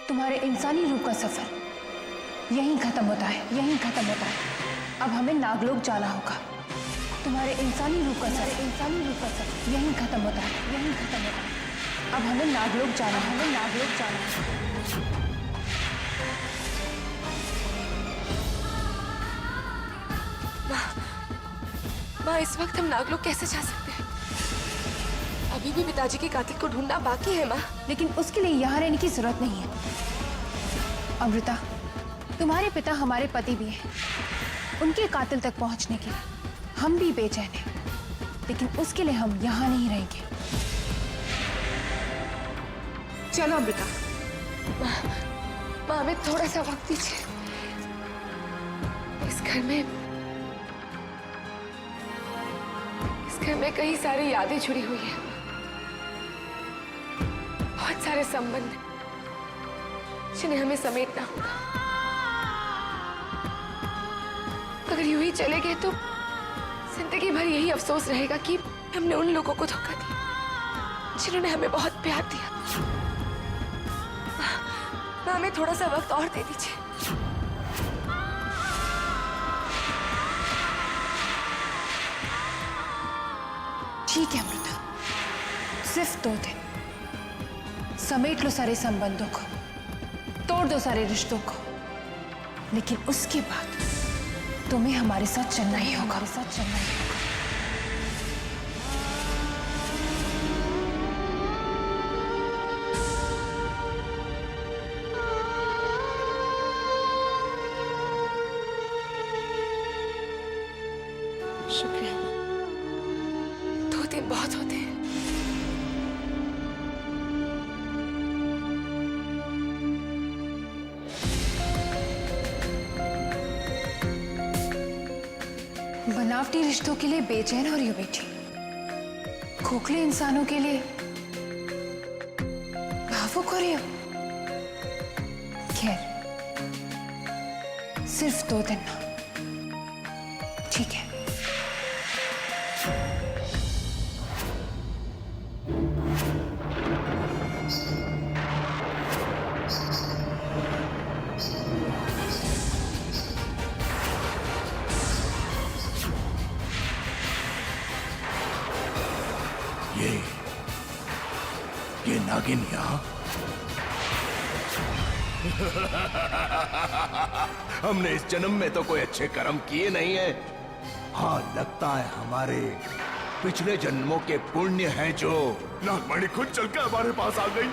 तुम्हारे इंसानी रूप का सफर यहीं खत्म होता है, यहीं खत्म होता है। अब हमें नागलोक जाना होगा। तुम्हारे इंसानी रूप का सफर यहीं खत्म होता है, यहीं खत्म होता है। अब हमें नागलोक जाना है, हमें नागलोक जाना है। माँ, इस वक्त हम नागलोक कैसे जा सकते हैं? अभी भी पिताजी के कातिल को ढूंढना बाकी है माँ। लेकिन उसके लिए यहाँ रहने की जरूरत नहीं है। अमृता, तुम्हारे पिता हमारे पति भी हैं। उनके कातिल तक पहुंचने के लिए हम भी बेचैन हैं, लेकिन उसके लिए हम यहाँ नहीं रहेंगे। चलो अमृता। माँ, हमें थोड़ा सा वक्त दीजिए। इस घर में कई सारी यादें जुड़ी हुई हैं, बहुत सारे संबंध जिन्हें हमें समेटना होगा। अगर यूं ही चले गए तो जिंदगी भर यही अफसोस रहेगा कि हमने उन लोगों को धोखा दिया जिन्होंने हमें बहुत प्यार दिया। माँ, हमें थोड़ा सा वक्त और दे दीजिए। ठीक है अमृता, सिर्फ 2 दिन। समेट लो सारे संबंधों को, तोड़ दो सारे रिश्तों को, लेकिन उसके बाद तुम्हें हमारे साथ चलना ही होगा, हमारे साथ चलना ही होगा। शुक्रिया। 2 दिन बहुत होते हैं। बनावटी रिश्तों के लिए बेचैन हो रही हो बेटी, खोखले इंसानों के लिए भावुक हो रही हो। खैर, सिर्फ 2 दिन ना, ठीक है। ये नागिन यहाँ? हमने इस जन्म में तो कोई अच्छे कर्म किए नहीं है। हाँ, लगता है हमारे पिछले जन्मों के पुण्य हैं जो नागमणि खुद चलकर हमारे पास आ गई।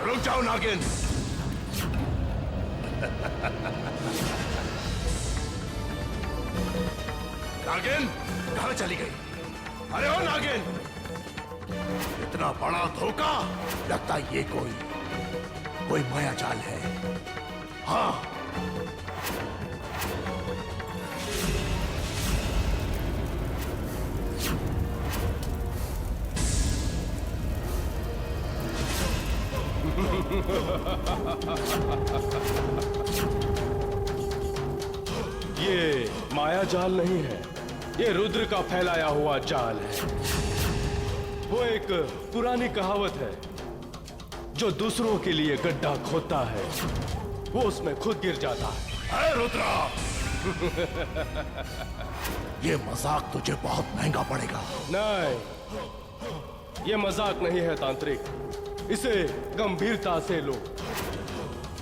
रुक जाओ नागिन। नागिन कहाँ चली गई? अरे ओ नागिन, इतना बड़ा धोखा! लगता है ये कोई माया जाल है। हाँ, ये माया जाल नहीं है, ये रुद्र का फैलाया हुआ जाल है। वो एक पुरानी कहावत है, जो दूसरों के लिए गड्ढा खोदता है वो उसमें खुद गिर जाता है। रुद्रा, ये मजाक तुझे बहुत महंगा पड़ेगा। नहीं, ये मजाक नहीं है तांत्रिक, इसे गंभीरता से लो।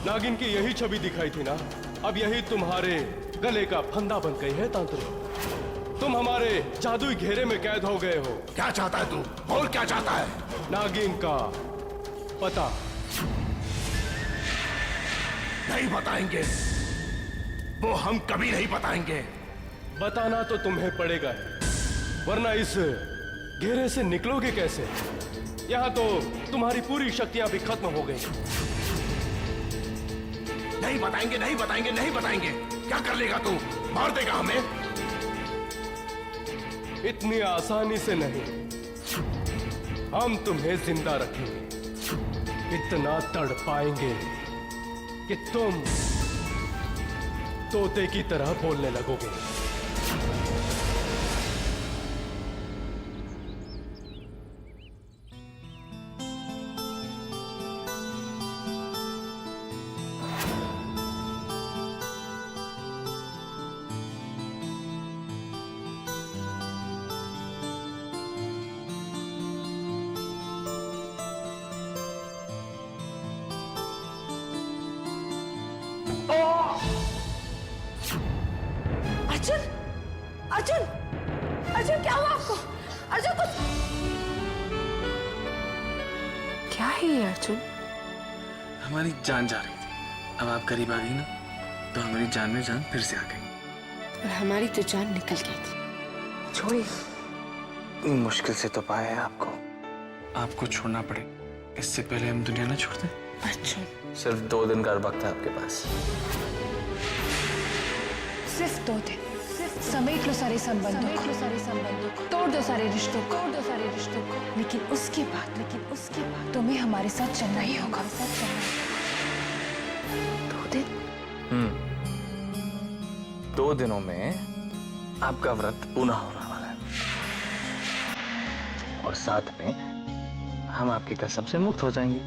नागिन की यही छवि दिखाई थी ना, अब यही तुम्हारे गले का फंदा बन गई है तांत्रिक। तुम हमारे जादुई घेरे में कैद हो गए हो। क्या चाहता है तू? बोल, क्या चाहता है? नागिन का पता नहीं बताएंगे, वो हम कभी नहीं बताएंगे। बताना तो तुम्हें पड़ेगा ही, वरना इस घेरे से निकलोगे कैसे? यहाँ तो तुम्हारी पूरी शक्तियां भी खत्म हो गई। नहीं बताएंगे, नहीं बताएंगे, नहीं बताएंगे। क्या कर लेगा तू? मार देगा हमें? इतनी आसानी से नहीं, हम तुम्हें जिंदा रखेंगे, इतना तड़पाएंगे कि तुम तोते की तरह बोलने लगोगे। अर्जुन, अर्जुन, अर्जुन क्या हुआ आपको? अर्जुन कुछ क्या है ये अर्जुन? हमारी जान जा रही थी, अब आप करीब आ गई ना, तो हमारी जान में जान फिर से आ गई। और हमारी तो जान निकल गई थी। छोड़िए। मुश्किल से तो पाया है आपको, आपको छोड़ना पड़े इससे पहले हम दुनिया ना छोड़ दें। अर्जुन, सिर्फ 2 दिन का वक्त है आपके पास। सिर्फ 2 दिन, समेट लो सारे संबंधों को, तोड़ दो सारे रिश्तों को, लेकिन उसके बाद तुम्हें हमारे साथ चलना ही होगा। 2 दिन? 2 दिनों में आपका व्रत पूरा होने वाला है और साथ में हम आपकी कसम से मुक्त हो जाएंगे।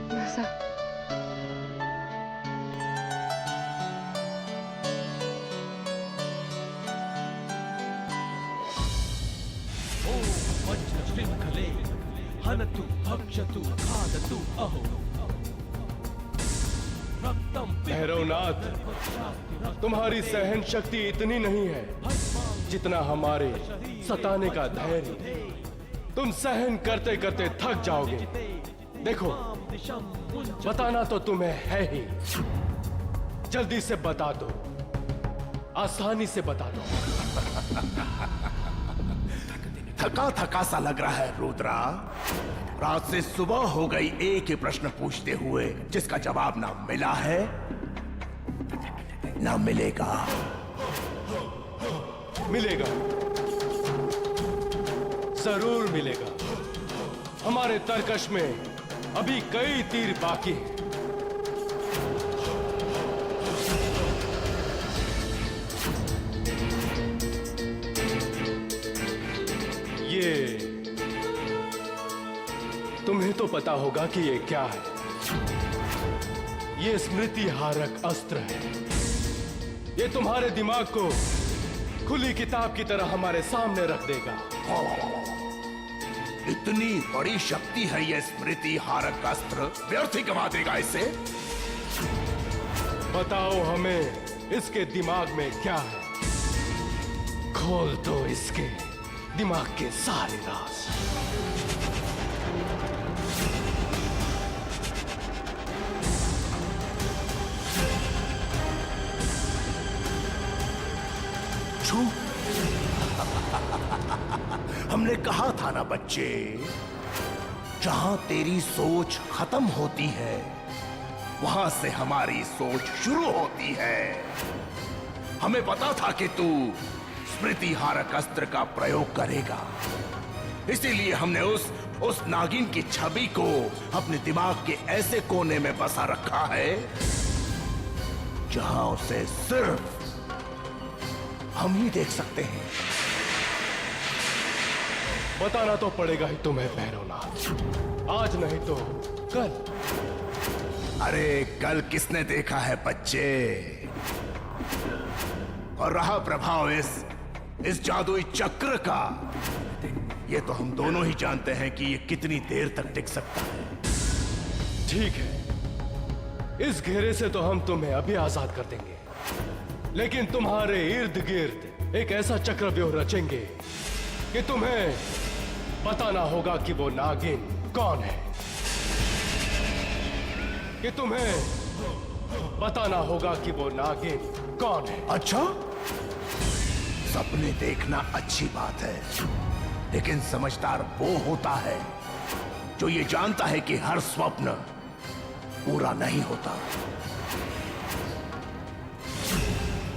बसा। वज्रशृङ्खले हनतु भक्षतु खादतु अहो रक्तं भैरवनाथ, तुम्हारी सहन शक्ति इतनी नहीं है जितना हमारे सताने का धैर्य। तुम सहन करते करते थक जाओगे। देखो, बताना तो तुम्हें है ही, जल्दी से बता दो, आसानी से बता दो। थका थका सा लग रहा है रुद्रा। रात से सुबह हो गई एक ही प्रश्न पूछते हुए, जिसका जवाब ना मिला है ना मिलेगा। मिलेगा, जरूर मिलेगा। हमारे तरकश में अभी कई तीर बाकी हैं। ये तुम्हें तो पता होगा कि ये क्या है। ये स्मृति हारक अस्त्र है। ये तुम्हारे दिमाग को खुली किताब की तरह हमारे सामने रख देगा। इतनी बड़ी शक्ति है ये स्मृति हारक अस्त्र, व्यर्थ ही गवा देगा इसे। बताओ हमें इसके दिमाग में क्या है। खोल दो इसके दिमाग के सारे राज। छू हमने कहा था ना बच्चे, जहां तेरी सोच खत्म होती है वहां से हमारी सोच शुरू होती है। हमें पता था कि तू स्मृति हारक अस्त्र का प्रयोग करेगा, इसीलिए हमने उस नागिन की छवि को अपने दिमाग के ऐसे कोने में बसा रखा है जहां उसे सिर्फ हम ही देख सकते हैं। बताना तो पड़ेगा ही तुम्हें भैरवनाथ, आज नहीं तो कल। अरे कल किसने देखा है बच्चे? और रहा प्रभाव इस जादुई चक्र का, ये तो हम दोनों ही जानते हैं कि ये कितनी देर तक टिक सकता है। ठीक है, इस घेरे से तो हम तुम्हें अभी आजाद कर देंगे, लेकिन तुम्हारे इर्द गिर्द एक ऐसा चक्रव्यूह रचेंगे कि तुम्हें बताना होगा कि वो नागिन कौन है, कि तुम्हें बताना होगा कि वो नागिन कौन है। अच्छा, सपने देखना अच्छी बात है, लेकिन समझदार वो होता है जो ये जानता है कि हर स्वप्न पूरा नहीं होता।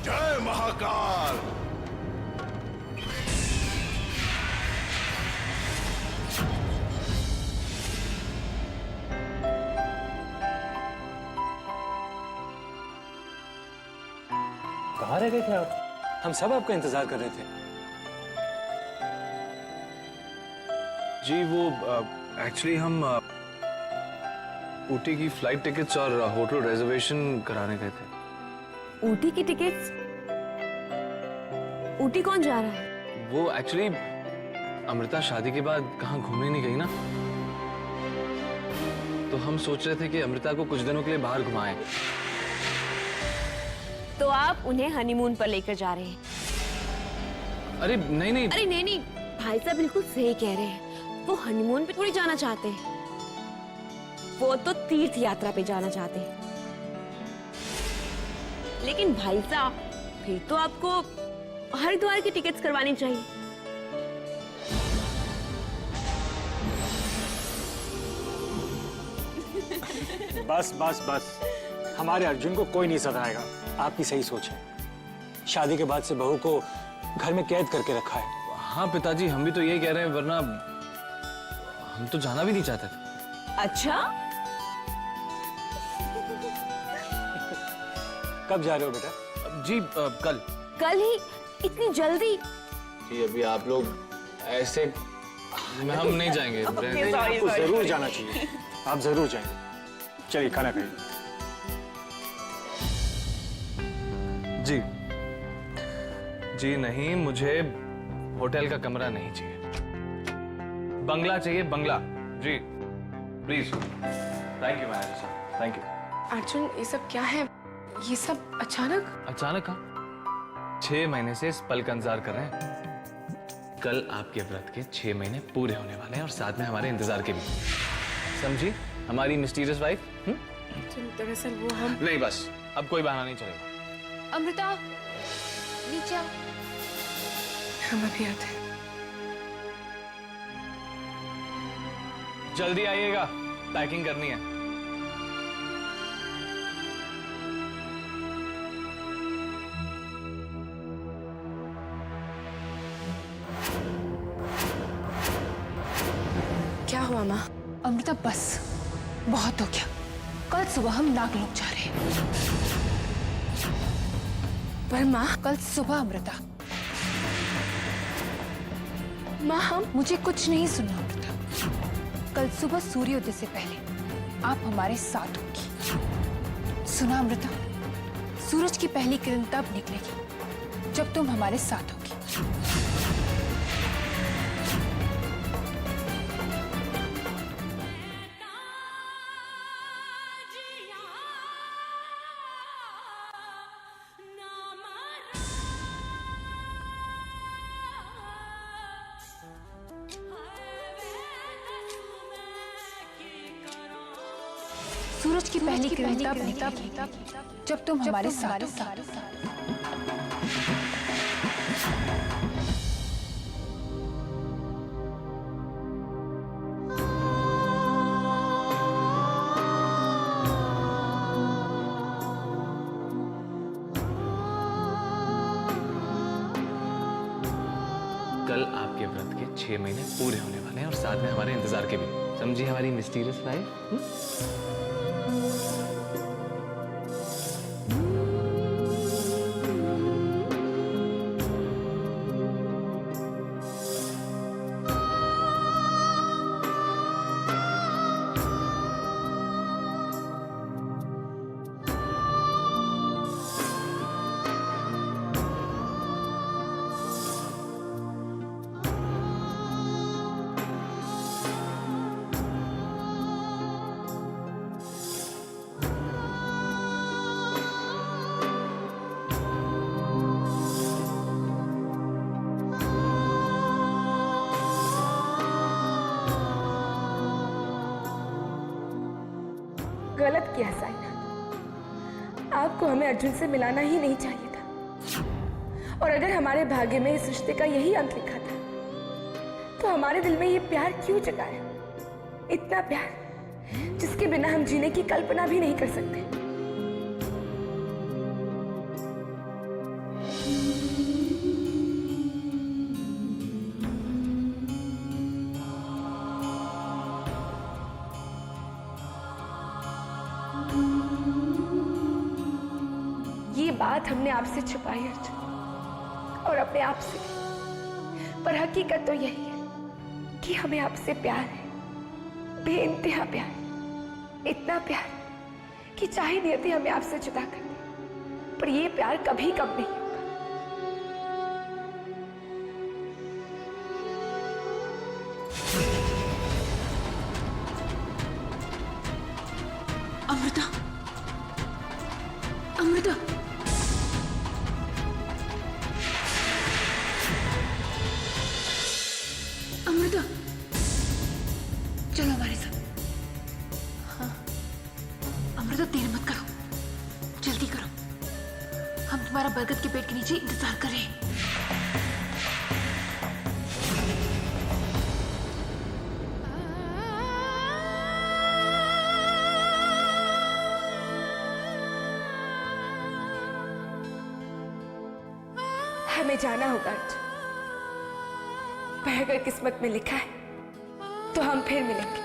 जय महाकाल। कहाँ रह गए थे आप? हम सब आपका इंतजार कर रहे थे। जी वो एक्चुअली हम ऊटी की फ्लाइट टिकट्स और होटल रिजर्वेशन कराने गए थे। ऊटी की टिकट्स? ऊटी कौन जा रहा है? वो एक्चुअली अमृता शादी के बाद कहाँ घूमने नहीं गई ना, तो हम सोच रहे थे कि अमृता को कुछ दिनों के लिए बाहर घुमाएं। तो आप उन्हें हनीमून पर लेकर जा रहे हैं? अरे नहीं नहीं, अरे नहीं नहीं, भाई साहब बिल्कुल सही कह रहे हैं। वो हनीमून पे थोड़ी जाना चाहते हैं, वो तो तीर्थ यात्रा पे जाना चाहते हैं। लेकिन भाई साहब, फिर तो आपको हरिद्वार की टिकट्स करवानी चाहिए। बस बस बस, हमारे अर्जुन को कोई नहीं सताएगा। आपकी सही सोच है। शादी के बाद से बहू को घर में कैद करके रखा है। हाँ पिताजी, हम भी तो यही कह रहे हैं, वरना हम तो जाना भी नहीं चाहते थे। अच्छा, कब जा रहे हो बेटा? जी कल। कल ही? इतनी जल्दी? जी अभी आप लोग ऐसे, हम नहीं जाएंगे। आपको जरूर जाना चाहिए, आप जरूर जाएंगे। चलिए खाना खाइए। जी जी नहीं, मुझे होटल का कमरा नहीं चाहिए, बंगला चाहिए, बंगला। जी प्लीज। थैंक यू मैनेजर साहब, थैंक यू। अर्जुन, ये सब क्या है? ये सब अचानक? अचानक हाँ, 6 महीने से इस पल का इंतजार कर रहे हैं। कल आपके व्रत के 6 महीने पूरे होने वाले हैं और साथ में हमारे इंतजार के भी। समझी हमारी मिस्टीरियस वाइफ? दरअसल वो हम... नहीं बस, अब कोई बहाना नहीं चलेगा। अमृता, नीचे आओ। हम अभी आते हैं। जल्दी आइएगा, पैकिंग करनी है। क्या हुआ माँ? अमृता बस, बहुत हो गया। कल सुबह हम नागलोक जा रहे हैं। पर माँ, कल सुबह अमृता। माँ हम... मुझे कुछ नहीं सुनना अमृता। कल सुबह सूर्योदय से पहले आप हमारे साथ होगी। सुना अमृता? सूरज की पहली किरण तब निकलेगी जब तुम हमारे साथ होगी। सूरज की पहली किरण तब निकलेगी जब तुम हमारे साथ होगी। कल आपके व्रत के 6 महीने पूरे होने वाले हैं और साथ में हमारे इंतजार के भी। समझी हमारी मिस्टीरियस वाइफ? गलत किया साइना। आपको हमें अर्जुन से मिलाना ही नहीं चाहिए था। और अगर हमारे भाग्य में इस रिश्ते का यही अंत लिखा था, तो हमारे दिल में ये प्यार क्यों जगाया? इतना प्यार जिसके बिना हम जीने की कल्पना भी नहीं कर सकते। ये बात हमने आपसे छुपाई अर्जुन, और अपने आप से भी। पर हकीकत तो यही है कि हमें आपसे प्यार है, बेइंतहा प्यार। इतना प्यार कि चाहे नियति हमें आपसे जुदा कर दे, पर ये प्यार कभी कम नहीं होगा। अमृता, अमृता, अमृता, चलो हमारे साथ। हाँ, अमृता देर मत करो, जल्दी करो। हम तुम्हारा बरगद के पेड़ के नीचे इंतजार कर रहे हैं। हमें जाना होगा अर्जुन, पर अगर किस्मत में लिखा है तो हम फिर मिलेंगे।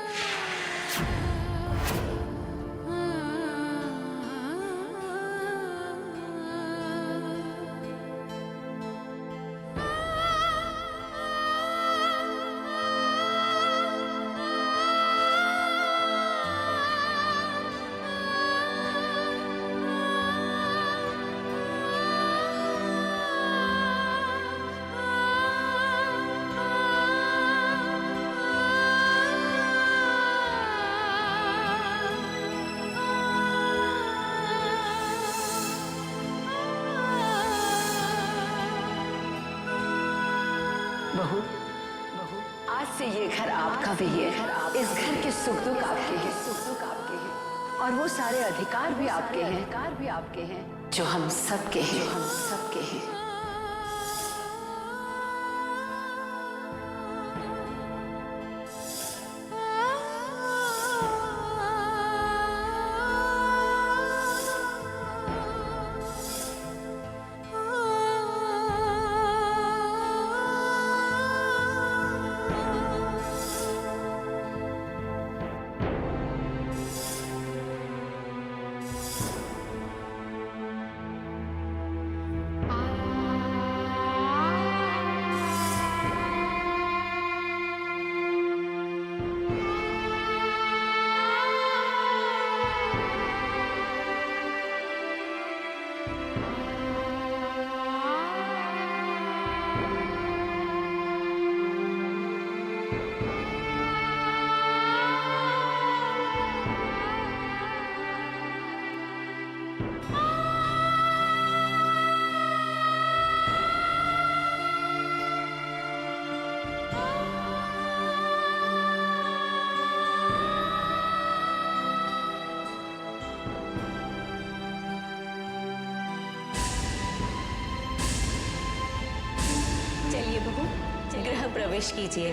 बहू, आज से ये घर आपका भी है। इस घर के सुख दुख आपके हैं, और वो सारे अधिकार भी आपके हैं, जो हम सबके हैं। चलिए बहू, गृह प्रवेश कीजिए।